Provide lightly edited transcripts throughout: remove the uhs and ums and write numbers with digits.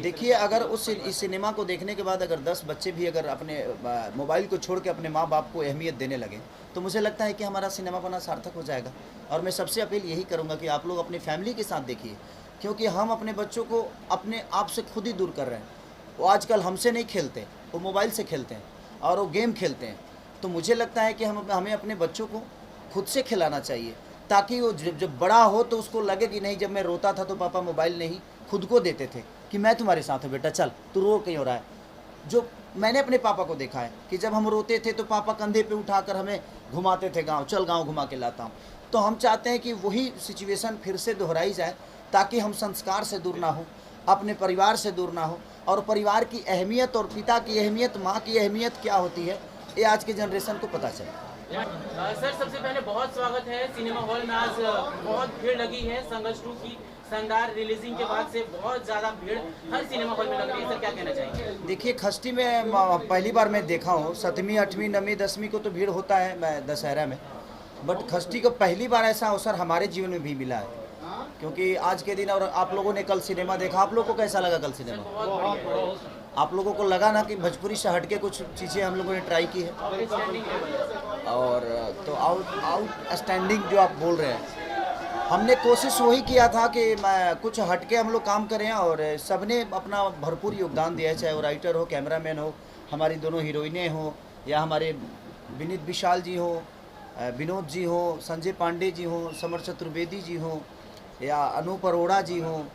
देखिए, अगर उस इस सिनेमा को देखने के बाद अगर 10 बच्चे भी अगर अपने मोबाइल को छोड़ के अपने माँ-बाप को अहमियत देने लगें, तो मुझे लगता है कि हमारा सिनेमा बना सार्थक हो जाएगा। और मैं सबसे अपील यही करूँगा कि आप लोग अपनी फैमिली के साथ देखिए, क्योंकि हम अपने बच्चों को अपने आप से खुद ही दूर कर रहे हैं। वो आजकल हमसे नहीं खेलते, वो मोबाइल से खेलते हैं और वो गेम खेलते हैं। तो मुझे लगता है कि हमें अपने बच्चों को खुद से खिलाना चाहिए, ताकि वो जब जब बड़ा हो तो उसको लगे कि नहीं, जब मैं रोता था तो पापा मोबाइल नहीं खुद को देते थे, कि मैं तुम्हारे साथ हूँ बेटा, चल तू रो क्यों हो रहा है। जो मैंने अपने पापा को देखा है कि जब हम रोते थे तो पापा कंधे पे उठाकर हमें घुमाते थे गांव, चल गांव घुमा के लाता हूँ। तो हम चाहते हैं कि वही सिचुएशन फिर से दोहराई जाए, ताकि हम संस्कार से दूर ना हो, अपने परिवार से दूर ना हो, और परिवार की अहमियत और पिता की अहमियत, माँ की अहमियत क्या होती है, ये आज के जनरेशन को पता चले। सर, सबसे पहले बहुत स्वागत है सिनेमा हॉल में। आज बहुत भीड़ लगी है संघर्ष 2 की शानदार रिलीजिंग के बाद से बहुत ज़्यादा भीड़ हर सिनेमा हॉल में लग रही है। सर, क्या कहना चाहेंगे? देखिए, खष्टी में पहली बार मैं देखा हूँ। 7वीं 8वीं 9वीं 10वीं को तो भीड़ होता है मैं दशहरा में, बट खष्टी को पहली बार ऐसा अवसर हमारे जीवन में भी मिला है, क्योंकि आज के दिन, और आप लोगों ने कल सिनेमा देखा, आप लोगों को कैसा लगा कल सिनेमा? बहुत बढ़िया। आप लोगों को लगा ना कि भोजपुरी से हट के कुछ चीज़ें हम लोगों ने ट्राई की है, आउटस्टैंडिंग लेवल। और तो आउट स्टैंडिंग जो आप बोल रहे हैं, हमने कोशिश वही किया था कि कुछ हटके हम लोग काम करें, और सबने अपना भरपूर योगदान दिया है, चाहे वो राइटर हो, कैमरामैन हो, हमारी दोनों हीरोइनें हो, या हमारे विनीत विशाल जी हो, विनोद जी हो, संजय पांडे जी हो, समर चतुर्वेदी जी हो, या अनूप अरोड़ा जी हो,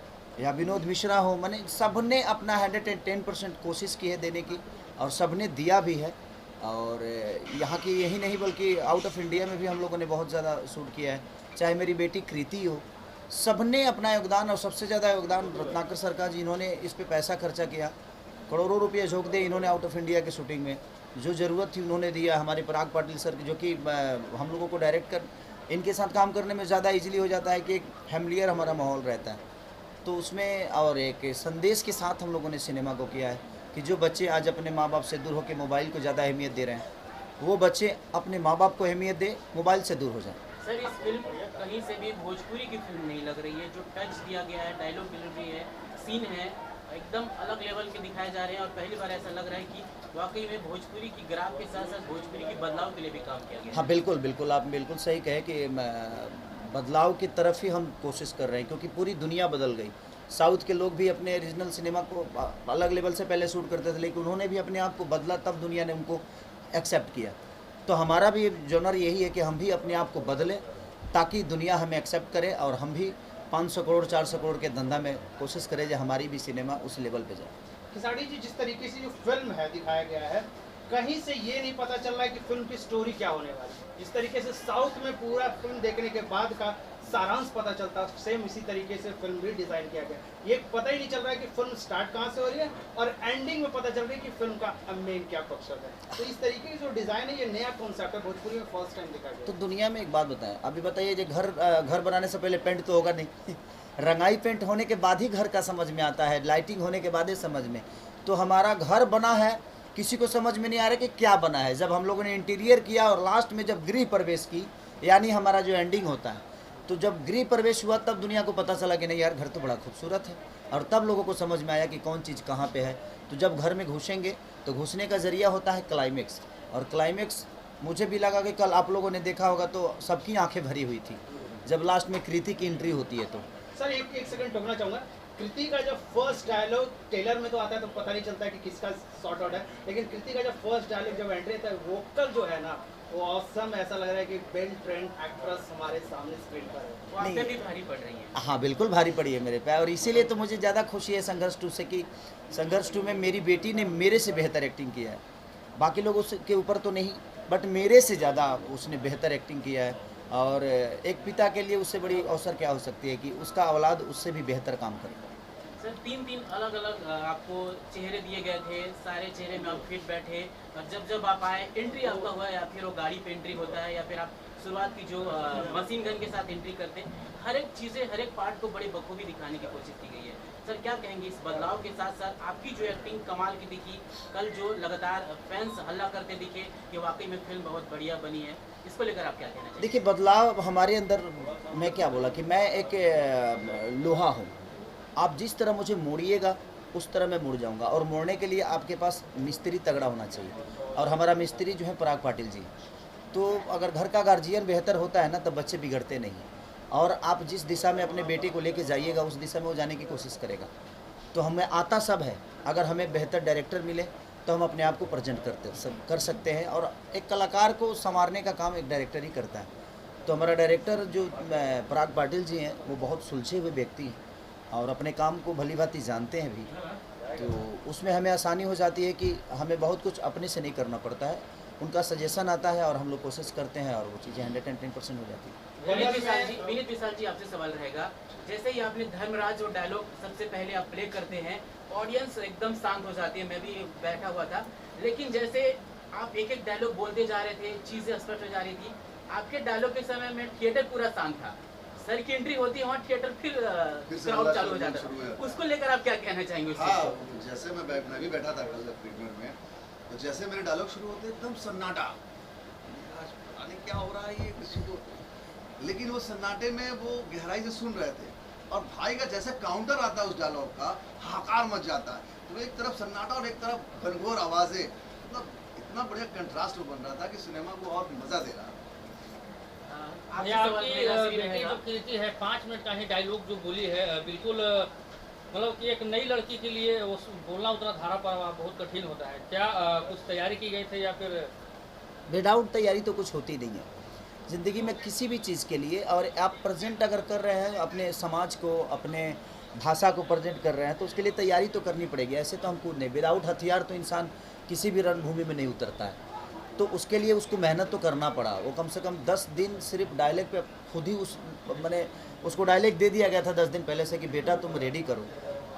या विनोद मिश्रा हो। मैंने सबने अपना 110% कोशिश की है देने की, और सबने दिया भी है। और यहाँ की यही नहीं बल्कि आउट ऑफ इंडिया में भी हम लोगों ने बहुत ज़्यादा शूट किया है। चाहे मेरी बेटी कृति हो, सबने अपना योगदान, और सबसे ज़्यादा योगदान रत्नाकर सर का, जिन्होंने इस पे पैसा खर्चा किया, करोड़ों रुपये झोंक दे इन्होंने आउट ऑफ इंडिया के शूटिंग में। जो ज़रूरत थी उन्होंने दिया। हमारे पराग पाटिल सर, जो कि हम लोगों को डायरेक्ट कर, इनके साथ काम करने में ज़्यादा ईजिली हो जाता है कि एक फैमिलियर हमारा माहौल रहता है, तो उसमें और एक संदेश के साथ हम लोगों ने सिनेमा को किया है कि जो बच्चे आज अपने माँ बाप से दूर होकर मोबाइल को ज़्यादा अहमियत दे रहे हैं, वो बच्चे अपने माँ बाप को अहमियत दे, मोबाइल से दूर हो जाए। सर, इस फिल्म कहीं से भी भोजपुरी की फिल्म नहीं लग रही है। जो टच दिया गया है, डायलॉग डिलीवरी है, सीन है, एकदम अलग लेवल के दिखाए जा रहे हैं। और पहली बार ऐसा लग रहा है कि वाकई में भोजपुरी की ग्राफ के साथ साथ भोजपुरी की बदलाव के लिए भी काम किया गया है। हाँ बिल्कुल बिल्कुल, आप बिल्कुल सही कहे कि बदलाव की तरफ ही हम कोशिश कर रहे हैं, क्योंकि पूरी दुनिया बदल गई। साउथ के लोग भी अपने रीजनल सिनेमा को अलग लेवल से पहले शूट करते थे, लेकिन उन्होंने भी अपने आप को बदला, तब दुनिया ने उनको एक्सेप्ट किया। तो हमारा भी जॉनर यही है कि हम भी अपने आप को बदलें, ताकि दुनिया हमें एक्सेप्ट करे, और हम भी 500 करोड़ 400 करोड़ के धंधा में कोशिश करें जो हमारी भी सिनेमा उस लेवल पे जाए। खिसाड़ी जी, जिस तरीके से जो फिल्म है दिखाया गया है, कहीं से ये नहीं पता चल रहा है कि फिल्म की स्टोरी क्या होने वाली है। जिस तरीके से साउथ में पूरा फिल्म देखने के बाद का सारांश पता चलता है, सेम इसी तरीके से फिल्म भी डिजाइन किया गया। ये पता ही नहीं चल रहा है कि फिल्म स्टार्ट कहाँ से हो रही है, और एंडिंग में पता चल रहा है कि फिल्म का मेन क्या मकसद है। तो इस तरीके की जो डिजाइन है, ये नया कॉन्सेप्ट है, भोजपुरी में फर्स्ट टाइम दिखा गया। तो दुनिया में एक बात बताएं, अभी बताइए, जो घर बनाने से पहले पेंट तो होगा नहीं रंगाई पेंट होने के बाद ही घर का समझ में आता है, लाइटिंग होने के बाद ही समझ में। तो हमारा घर बना है, किसी को समझ में नहीं आ रहा कि क्या बना है। जब हम लोगों ने इंटीरियर किया और लास्ट में जब गृह प्रवेश की, यानी हमारा जो एंडिंग होता है, तो जब गृह प्रवेश हुआ तब दुनिया को पता चला कि नहीं यार, घर तो बड़ा खूबसूरत है, और तब लोगों को समझ में आया कि कौन चीज़ कहाँ पे है। तो जब घर में घुसेंगे तो घुसने का ज़रिया होता है क्लाइमेक्स, और क्लाइमेक्स मुझे भी लगा कि कल आप लोगों ने देखा होगा तो सबकी आंखें भरी हुई थी जब लास्ट में कृति की एंट्री होती है। तो सर, एक सेकंड टोकना चाहूँगा। कृति का जब फर्स्ट डायलॉग ट्रेलर में तो आता है तो पता नहीं चलता है कि किसका शॉर्ट आउट है, लेकिन कृति का जब फर्स्ट डायलॉग जब एंट्री आता है, वोकल जो है ना, वो ऑसम, ऐसा लग रहा है कि वेल ट्रेंड एक्ट्रेस हमारे सामने स्क्रीन पर है। वो आप पे भी भारी पड़ रही है। हाँ बिल्कुल भारी पड़ी है मेरे पे, और इसीलिए तो मुझे ज़्यादा खुशी है संघर्ष 2 से कि संघर्ष 2 में मेरी बेटी ने मेरे से बेहतर एक्टिंग किया है। बाकी लोग उसके ऊपर तो नहीं, बट मेरे से ज़्यादा उसने बेहतर एक्टिंग किया है। और एक पिता के लिए उससे बड़ी अवसर क्या हो सकती है कि उसका औलाद उससे भी बेहतर काम करे। सर, तीन अलग अलग आपको चेहरे दिए गए थे, सारे चेहरे में आप फिट बैठे, और जब आप आए, एंट्री आपका हुआ, या फिर वो गाड़ी पे एंट्री होता है, या फिर आप शुरुआत की जो मशीन गन के साथ एंट्री करते हैं, हर एक चीज़ें, हर एक पार्ट को बड़ी बखूबी दिखाने की कोशिश की गई है। सर, क्या कहेंगे इस बदलाव के साथ साथ आपकी जो एक्टिंग कमाल की दिखी, कल जो लगातार फैंस हल्ला करते दिखे कि वाकई में फिल्म बहुत बढ़िया बनी है, इसको लेकर आप क्या कहना चाहिए? देखिए, बदलाव हमारे अंदर, मैं क्या बोला कि मैं एक लोहा हूँ, आप जिस तरह मुझे मोड़िएगा उस तरह मैं मुड़ जाऊंगा। और मुड़ने के लिए आपके पास मिस्त्री तगड़ा होना चाहिए, और हमारा मिस्त्री जो है पराग पाटिल जी। तो अगर घर का गार्जियन बेहतर होता है ना, तब बच्चे बिगड़ते नहीं। और आप जिस दिशा में अपने बेटे को लेके जाइएगा, उस दिशा में वो जाने की कोशिश करेगा। तो हमें आता सब है, अगर हमें बेहतर डायरेक्टर मिले तो हम अपने आप को प्रेजेंट कर सकते हैं। और एक कलाकार को संवारने का काम एक डायरेक्टर ही करता है। तो हमारा डायरेक्टर जो पराग पाटिल जी हैं, वो बहुत सुलझे हुए व्यक्ति हैं और अपने काम को भली भांति जानते हैं भी। तो उसमें हमें आसानी हो जाती है कि हमें बहुत कुछ अपने से नहीं करना पड़ता है, उनका सजेशन आता है और हम लोग कोशिश करते हैं और वो चीज़ें 110% हो जाती है। विनीत विशाल जी, आपसे सवाल रहेगा, जैसे ही आपने धर्मराज और डायलॉग सबसे पहले आप प्ले करते हैं, ऑडियंस एकदम शांत हो जाती है, मैं भी बैठा हुआ था। लेकिन जैसे आप एक एक डायलॉग बोलते जा रहे थे, चीज़ें स्पष्ट हो जा रही थी, आपके डायलॉग के समय में थिएटर पूरा शांत था। सर की एंट्री होती है, वहाँ थिएटर फिर क्राउड चालू हो जाता है। उसको लेकर आप क्या कहना चाहेंगे? हाँ, जैसे मैं भी बैठा था कल ट्रीटमेंट में, तो जैसे मेरे डायलॉग शुरू होते एकदम सन्नाटा, अरे क्या हो रहा है ये किसी को, लेकिन वो सन्नाटे में वो गहराई से सुन रहे थे। और भाई का जैसे काउंटर आता है उस डायलॉग का, हाहाकार मच जाता है। तो एक तरफ सन्नाटा और एक तरफ घनघोर आवाज़ें, मतलब इतना बढ़िया कंट्रास्ट बन रहा था कि सिनेमा को और मज़ा दे रहा। आपकी बेटी जो कीर्ति है 5 मिनट का ही डायलॉग जो बोली है, बिल्कुल मतलब कि एक नई लड़की के लिए वो बोलना उतना धारा पर बहुत कठिन होता है। क्या कुछ तैयारी की गई थी या फिर? विदाउट तैयारी तो कुछ होती नहीं है ज़िंदगी में किसी भी चीज़ के लिए। और आप प्रेजेंट अगर कर रहे हैं अपने समाज को, अपने भाषा को प्रेजेंट कर रहे हैं, तो उसके लिए तैयारी तो करनी पड़ेगी। ऐसे तो हम कूद नहीं, विदाउट हथियार तो इंसान किसी भी रणभूमि में नहीं उतरता है। तो उसके लिए उसको मेहनत तो करना पड़ा। वो कम से कम 10 दिन सिर्फ डायलॉग पे खुद ही मैंने उसको डायलॉग दे दिया गया था 10 दिन पहले से कि बेटा तुम रेडी करो।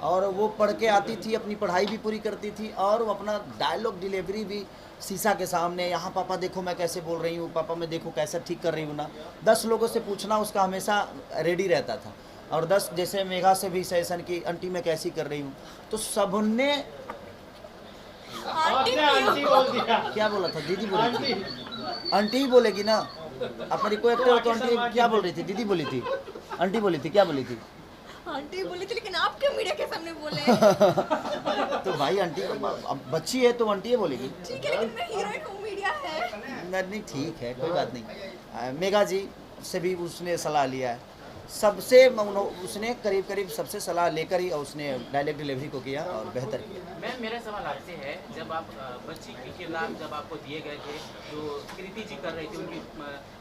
और वो पढ़ के आती थी, अपनी पढ़ाई भी पूरी करती थी और वो अपना डायलॉग डिलीवरी भी शीशा के सामने, यहाँ पापा देखो मैं कैसे बोल रही हूँ, पापा मैं देखो कैसे ठीक कर रही हूँ ना। 10 लोगों से पूछना उसका हमेशा रेडी रहता था। और 10 जैसे मेघा से भी सेशन की, आंटी मैं कैसी कर रही हूँ, तो सबने आंटी बोल दिया। क्या बोला था? दीदी बोली थी। आंटी ही बोलेगी ना, आप मेरी कोई एक्टर हो तो आंटी क्या बोल रही थी? दीदी बोली थी, आंटी बोली थी, क्या बोली थी? आंटी बोली थी, लेकिन आप क्यों मीडिया के सामने बोले? तो भाई आंटी अब बच्ची है तो आंटी ही बोलेगी। ठीक है, लेकिन मैं हीरोइन हूँ, मीडिया है। नहीं ठीक है, कोई बात नहीं। मेघा जी से भी उसने सलाह लिया है, सबसे उसने करीब सबसे सलाह लेकर ही उसने डायलॉग डिलीवरी को किया और बेहतर किया। मैम, मेरा सवाल आपसे है, जब आप बच्ची के किरदार जब आपको दिए गए थे, जो कृति जी कर रही थी, उनकी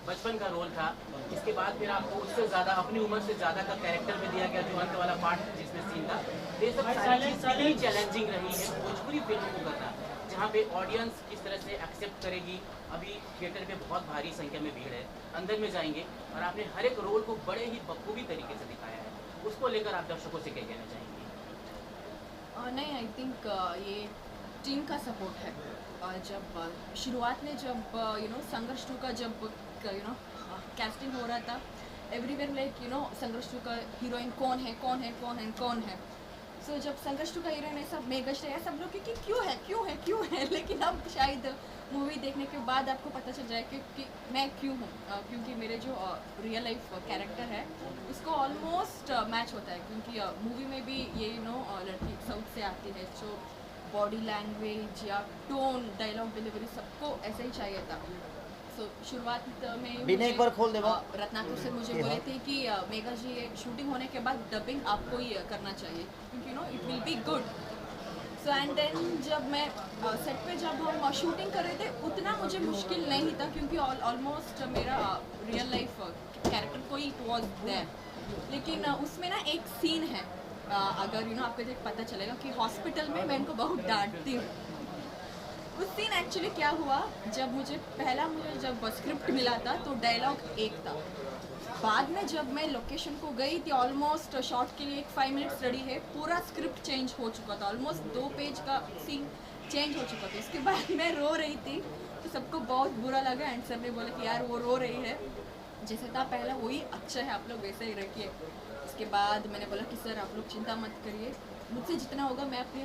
बचपन का रोल था, इसके बाद फिर आपको उससे ज़्यादा, अपनी उम्र से ज़्यादा का कैरेक्टर में दिया गया, जो अंत वाला पार्ट जिसमें सीन था। ये सब सारी चीज़ कितनी चैलेंजिंग रही है भोजपुरी फिल्मों को करना, जहाँ पे ऑडियंस किस तरह से एक्सेप्ट करेगी? अभी थिएटर पे बहुत भारी संख्या में भीड़ है, अंदर में जाएंगे और आपने हर एक रोल को बड़े ही बखूबी तरीके से दिखाया है, उसको लेकर आप दर्शकों से क्या कहना चाहेंगे? नहीं, आई थिंक ये टीम का सपोर्ट है। जब शुरुआत में जब संघर्ष 2 का जब कैस्टिंग हो रहा था, एवरीवेयर लाइक संघर्ष 2 का हीरोइन कौन है कौन है कौन है कौन है। सो जब संघर्ष 2 का हीरोइन है, सब मेघा श्रेया, सब लोग कि क्यों है, लेकिन अब शायद मूवी देखने के बाद आपको पता चल जाए कि मैं क्यों हूँ, क्योंकि मेरे जो रियल लाइफ कैरेक्टर है उसको ऑलमोस्ट मैच होता है। क्योंकि मूवी में भी ये लड़की साउथ से आती है, जो बॉडी लैंग्वेज या टोन, डायलॉग डिलीवरी सबको ऐसे ही चाहिए था। सो शुरुआत में बिना एक बार खोल देगा। रत्नाकर से मुझे बोले थे कि मेघा जी ये शूटिंग होने के बाद डबिंग आपको ही करना चाहिए, क्योंकि it will be good. So and then जब मैं सेट पे जब हम शूटिंग कर रहे थे, उतना मुझे मुश्किल नहीं था, क्योंकि ऑलमोस्ट मेरा रियल लाइफ कैरेक्टर कोई वॉज देयर। लेकिन उसमें ना एक सीन है, अगर आपको देख पता चलेगा कि हॉस्पिटल में मैं इनको बहुत डांटती हूँ। उस सीन एक्चुअली क्या हुआ, जब मुझे जब स्क्रिप्ट मिला था तो डायलॉग एक था। बाद में जब मैं लोकेशन को गई थी, ऑलमोस्ट शॉट के लिए एक 5 मिनट्स रेडी है, पूरा स्क्रिप्ट चेंज हो चुका था, ऑलमोस्ट 2 पेज का सीन चेंज हो चुका था। उसके बाद मैं रो रही थी, तो सबको बहुत बुरा लगा एंड सर ने बोला कि यार वो रो रही है, जैसे था पहला वही अच्छा है, आप लोग वैसे ही रखिए। उसके बाद मैंने बोला कि सर आप लोग चिंता मत करिए, मुझसे जितना होगा मैं अपनी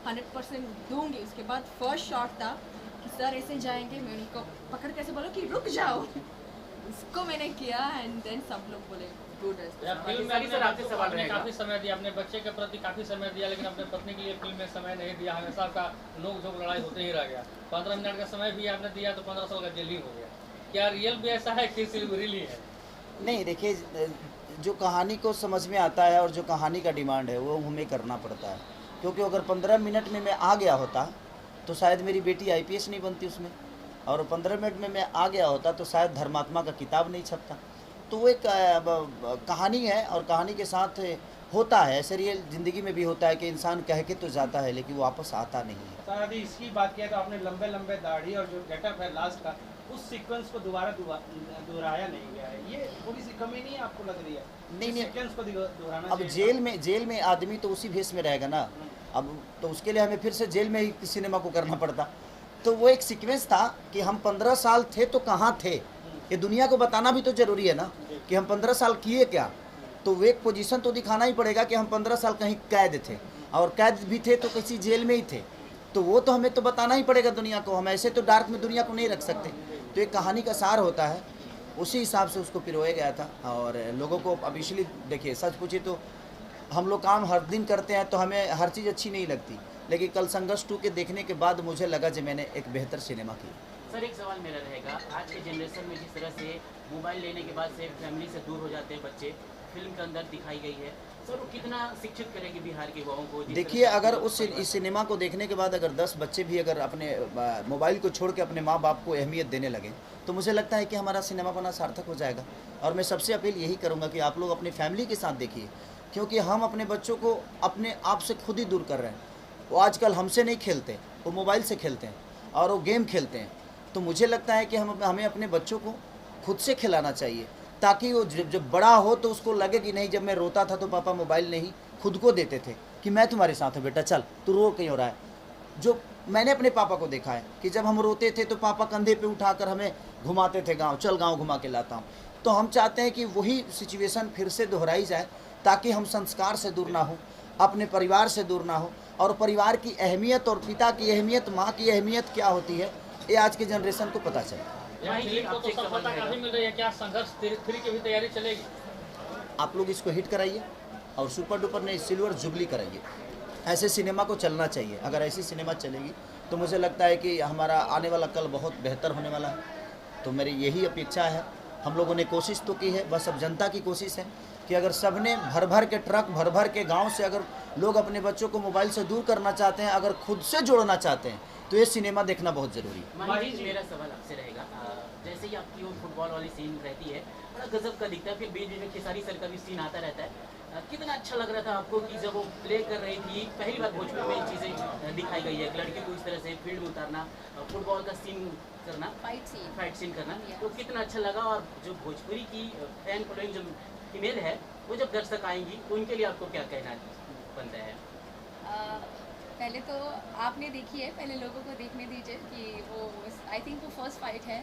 100% दूंगी। उसके बाद फर्स्ट शॉट था कि सर ऐसे जाएंगे, मैं उनको पकड़ कैसे बोला कि रुक जाओ, उसको मैंने किया एंड देन सब लोग बोले गुड यार फिल्म में सर, आपसे सवाल आपने रहेगा। काफी समय दिया, अपने बच्चे के प्रति काफी समय दिया, लेकिन अपने पत्नी के लिए फिल्म में समय नहीं दिया, हमेशा का नोक झोंक लड़ाई होते ही रह गया। 15 मिनट का समय भी आपने दिया तो 15 साल का जेल ही हो गया। क्या रियल भी ऐसा है कि सिर्फ रियली है? नहीं देखिए, जो कहानी को समझ में आता है और जो कहानी का डिमांड है वो हमें करना पड़ता है, क्योंकि अगर 15 मिनट में मैं आ गया होता तो शायद मेरी बेटी IPS नहीं बनती उसमें, और 15 मिनट में मैं आ गया होता तो शायद धर्मात्मा का किताब नहीं छपता। तो वो एक कहानी है और कहानी के साथ होता है, ऐसे रियल ज़िंदगी में भी होता है कि इंसान कह के तो जाता है लेकिन वापस आता नहीं है। सर यदि इसकी बात किया तो आपने लंबे लंबे दाढ़ी और जो गेटअप है लास्ट का, उस सीक्वेंस को दोबारा दोहराया नहीं गया है, ये थोड़ी सी कमी नहीं आपको लग रही है? नहीं, नहीं। सीक्वेंस को दोहराना अब चाहिए जेल में आदमी तो उसी भेष में रहेगा ना, अब तो उसके लिए हमें फिर से जेल में ही सिनेमा को करना पड़ता। तो वो एक सीक्वेंस था कि हम 15 साल थे तो कहाँ थे, ये दुनिया को बताना भी तो ज़रूरी है ना कि हम 15 साल किए क्या। तो वो एक पोजीशन तो दिखाना ही पड़ेगा कि हम 15 साल कहीं कैद थे, और कैद भी थे तो किसी जेल में ही थे, तो वो तो हमें तो बताना ही पड़ेगा दुनिया को। हम ऐसे तो डार्क में दुनिया को नहीं रख सकते। तो एक कहानी का सार होता है, उसी हिसाब से उसको पिरोया गया था। और लोगों को अब इसलिए देखिए, सच पूछे तो हम लोग काम हर दिन करते हैं तो हमें हर चीज़ अच्छी नहीं लगती, लेकिन कल संघर्ष 2 के देखने के बाद मुझे लगा कि मैंने एक बेहतर सिनेमा की। सर एक सवाल मेरा रहेगा, आज के जनरेशन में जिस तरह से मोबाइल लेने के बाद से फैमिली से दूर हो जाते हैं बच्चे, फिल्म के अंदर दिखाई गई है, सर वो कितना शिक्षित करेगी बिहार के युवाओं को? देखिए, अगर इस सिनेमा को देखने के बाद अगर 10 बच्चे भी अगर अपने मोबाइल को छोड़ के अपने माँ बाप को अहमियत देने लगे तो मुझे लगता है कि हमारा सिनेमा बना सार्थक हो जाएगा। और मैं सबसे अपील यही करूँगा कि आप लोग अपनी फैमिली के साथ देखिए, क्योंकि हम अपने बच्चों को अपने आप से खुद ही दूर कर रहे हैं। वो आजकल हमसे नहीं खेलते, वो मोबाइल से खेलते हैं और वो गेम खेलते हैं। तो मुझे लगता है कि हमें अपने बच्चों को खुद से खिलाना चाहिए, ताकि वो जब बड़ा हो तो उसको लगे कि नहीं, जब मैं रोता था तो पापा मोबाइल नहीं खुद को देते थे कि मैं तुम्हारे साथ हूँ बेटा, चल तू रो क्यों हो रहा है। जो मैंने अपने पापा को देखा है कि जब हम रोते थे तो पापा कंधे पे उठाकर हमें घुमाते थे गांव, चल गांव घुमा के लाता हूँ। तो हम चाहते हैं कि वही सिचुएशन फिर से दोहराई जाए, ताकि हम संस्कार से दूर ना हो, अपने परिवार से दूर ना हो, और परिवार की अहमियत और पिता की अहमियत, माँ की अहमियत क्या होती है, ये आज के जनरेशन को पता चले। यार फिल्म को तो सफलता काफी मिल रही है, क्या संघर्ष 3 की भी तैयारी चलेगी? आप लोग इसको हिट कराइए और सुपर डुपर ने सिल्वर जुबली कराइए। ऐसे सिनेमा को चलना चाहिए। अगर ऐसी सिनेमा चलेगी तो मुझे लगता है कि हमारा आने वाला कल बहुत बेहतर होने वाला है। तो मेरी यही अपेक्षा है। हम लोगों ने कोशिश तो की है, बस अब जनता की कोशिश है कि अगर सबने भर भर के ट्रक, भर भर के गांव से अगर लोग अपने बच्चों को मोबाइल से दूर करना चाहते हैं, अगर खुद से जोड़ना चाहते हैं, तो ये सिनेमा देखना बहुत ज़रूरी है। माही जी, मेरा सवाल आपसे रहेगा, जैसे ही आपकी वो फुटबॉल वाली सीन रहती है, बड़ा गजब का दिखता है, फिर बीच बीच में खेसारी सर का भी सीन आता रहता है। कितना अच्छा लग रहा था आपको कि जब वो प्ले कर रही थी, पहली बार भोजपुरी में ये चीज़ें दिखाई गई है, एक लड़की को इस तरह से फील्ड में उतारना, फुटबॉल का सीन करना, फाइट सीन करना, तो कितना अच्छा लगा। और जो भोजपुरी की फैन फॉलोइंग जो फीमेल है, वो जब दर्शक आएंगी तो उनके लिए आपको क्या कहना बनता है? पहले तो आपने देखी है, पहले लोगों को देखने दीजिए कि वो आई थिंक वो फर्स्ट फाइट है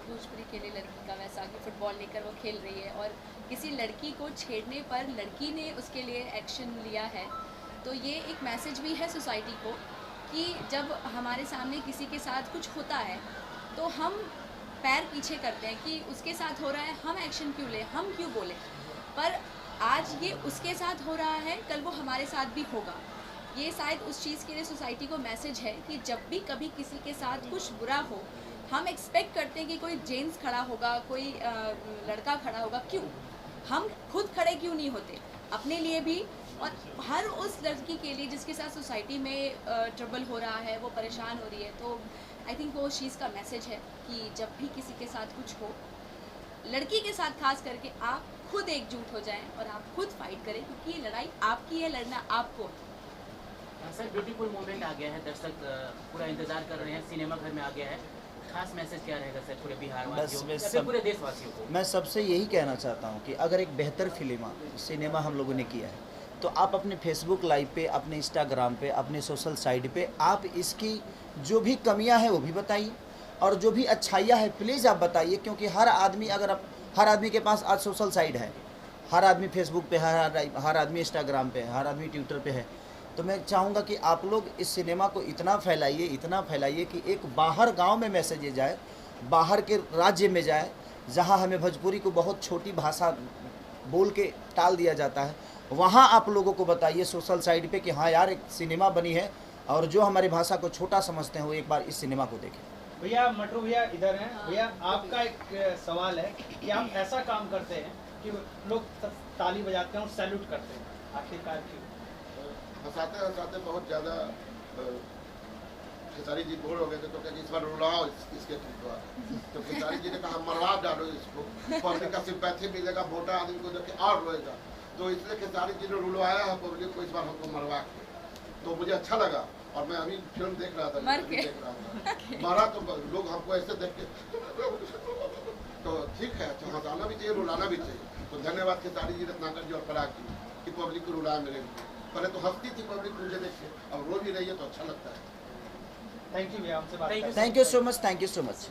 भोजपुरी के लिए लड़की का, वैसा कि फुटबॉल लेकर वो खेल रही है और किसी लड़की को छेड़ने पर लड़की ने उसके लिए एक्शन लिया है। तो ये एक मैसेज भी है सोसाइटी को कि जब हमारे सामने किसी के साथ कुछ होता है तो हम पैर पीछे करते हैं कि उसके साथ हो रहा है, हम एक्शन क्यों लें, हम क्यों बोलें। पर आज ये उसके साथ हो रहा है, कल वो हमारे साथ भी होगा। ये शायद उस चीज़ के लिए सोसाइटी को मैसेज है कि जब भी कभी किसी के साथ कुछ बुरा हो, हम एक्सपेक्ट करते हैं कि कोई जेंट्स खड़ा होगा, कोई लड़का खड़ा होगा, क्यों हम खुद खड़े क्यों नहीं होते अपने लिए भी, और हर उस लड़की के लिए जिसके साथ सोसाइटी में ट्रबल हो रहा है, वो परेशान हो रही है। तो आई थिंक वो उस चीज़ का मैसेज है कि जब भी किसी के साथ कुछ हो, लड़की के साथ खास करके आप खुद एकजुट हो जाएं और आप खुद फाइट करें, क्योंकि ये लड़ाई आपकी है, लड़ना आपको। सर ब्यूटीफुल मोमेंट आ गया है, दर्शक पूरा इंतजार कर रहे हैं, सिनेमा घर में आ गया है, खास मैसेज क्या रहेगा सर पूरे बिहार वासियों या फिर पूरे देशवासियों को? मैं सबसे यही कहना चाहता हूँ कि अगर एक बेहतर सिनेमा हम लोगों ने किया है तो आप अपने फेसबुक लाइव पे, अपने इंस्टाग्राम पे, अपने सोशल साइट पे आप इसकी जो भी कमियां हैं वो भी बताइए, और जो भी अच्छाइयाँ है प्लीज़ आप बताइए। क्योंकि हर आदमी के पास आज सोशल साइट है, हर आदमी फेसबुक पे है, हर आदमी इंस्टाग्राम पे है, हर आदमी ट्विटर पे है। तो मैं चाहूँगा कि आप लोग इस सिनेमा को इतना फैलाइए कि एक बाहर गांव में मैसेज जाए, बाहर के राज्य में जाए, जहाँ हमें भोजपुरी को बहुत छोटी भाषा बोल के टाल दिया जाता है, वहाँ आप लोगों को बताइए सोशल साइड पे कि हाँ यार एक सिनेमा बनी है और जो हमारी भाषा को छोटा समझते हैं वो एक बार इस सिनेमा को देखें। भैया मटरू भैया इधर हैं। भैया आपका एक सवाल है कि आप ऐसा काम करते हैं कि लोग ताली बजाते हैं और सैल्यूट करते हैं, आखिरकार क्यों? हंसाते हंसाते बहुत ज़्यादा खेसारी जी बोर हो गए थे तो क्या इस बार रुलाओ इसके द्वारा, तो खेसारी जी ने कहा मरवा डालो इसको, पब्लिक का सिंपैथी मिलेगा, मोटा आदमी को देख और रोएगा, तो इसलिए खेसारी जी ने रुलवाया है पब्लिक को इस बार हमको मरवा के। तो मुझे अच्छा लगा और मैं अभी फिल्म देख रहा था, मारा तो लोग हमको ऐसे देख के तो ठीक है, तो हंसाना भी चाहिए, रुलाना भी चाहिए। तो धन्यवाद खेसारी जी, रत्नाकर जी और पराग जी कि पब्लिक को रुलाया मेरे लिए। पहले तो हंसती थी पब्लिक मुझे देख के, अब रो भी रही है तो अच्छा लगता है। थैंक यू भैया, हमसे बात Thank you. करके। Thank you so much, thank you so much.